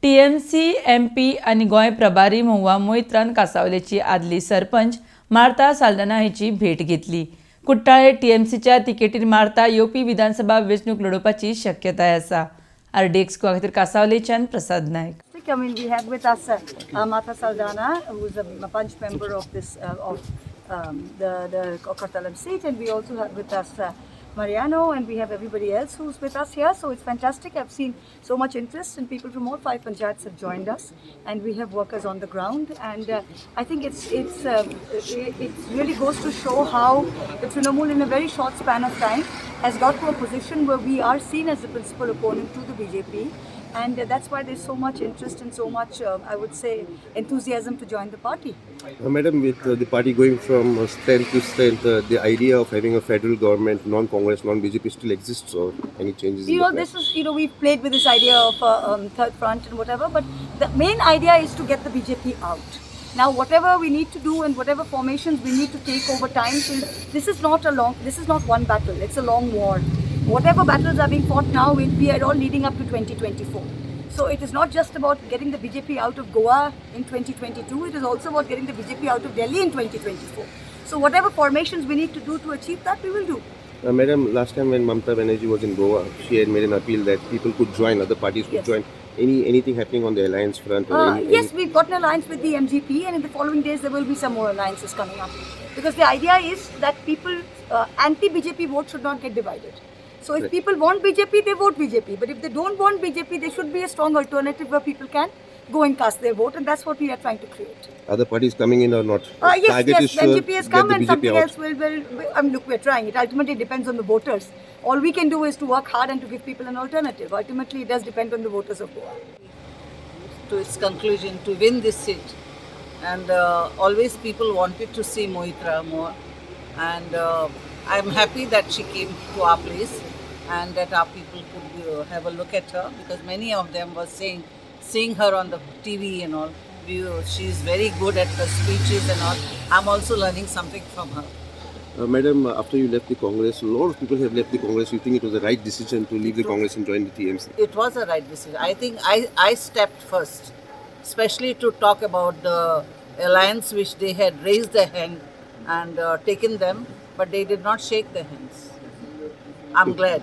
TMC MP आणि गोंय प्रभारी महुआ मोहित्रान कासावलेची आदली सरपंच मार्ता साल्दाना हिची भेट घेतली. कुट्टाळे TMCच्या तिकेटीर मार्ता येवपी विधानसभा वेंचणूक लडोवपाची शक्यताय आसा. RDXGOA खातीर कासावलेच्यान प्रसाद नायक. I mean, we have with us Martha Saldanha, who is a punch member of this the Cortalim seat, and we also have with us Mariano, and we have everybody else who's with us here. So it's fantastic. I've seen so much interest, and people from all 5 panchayats have joined us, and we have workers on the ground. And I think it really goes to show how the Trinamool, in a very short span of time, has got to a position where we are seen as the principal opponent to the BJP. And that's why there's so much interest and so much, I would say, enthusiasm to join the party. Madam, with the party going from strength to strength, the idea of having a federal government, non-Congress, non-BJP still exists, or any changes? This is, we've played with this idea of third front and whatever, but the main idea is to get the BJP out. Now, whatever we need to do and whatever formations we need to take over time, this is not one battle, it's a long war. Whatever battles are being fought now will be all leading up to 2024. So it is not just about getting the BJP out of Goa in 2022, it is also about getting the BJP out of Delhi in 2024. So whatever formations we need to do to achieve that, we will do. Madam, last time when Mamata Banerjee was in Goa, she had made an appeal that people could join, other parties could join. Anything happening on the alliance front? Yes, we've got an alliance with the MGP, and in the following days there will be some more alliances coming up. Because the idea is that people, anti-BJP votes should not get divided. So if people want BJP, they vote BJP. But if they don't want BJP, there should be a strong alternative where people can go and cast their vote, and that's what we are trying to create. Are the parties coming in or not? Yes, MGP has come, and something else will. I mean, look, we're trying. It ultimately depends on the voters. All we can do is to work hard and to give people an alternative. Ultimately, it does depend on the voters of Goa. To its conclusion, to win this seat, and always people wanted to see Mohitra more, and I'm happy that she came to our place and that our people could have a look at her, because many of them were seeing her on the TV and all. She's very good at her speeches and all. I'm also learning something from her. Madam, after you left the Congress, a lot of people have left the Congress. You think it was the right decision to leave the Congress and join the TMC? It was a right decision. I think I stepped first, especially to talk about the alliance which they had raised their hand and taken them, but they did not shake their hands. I'm glad.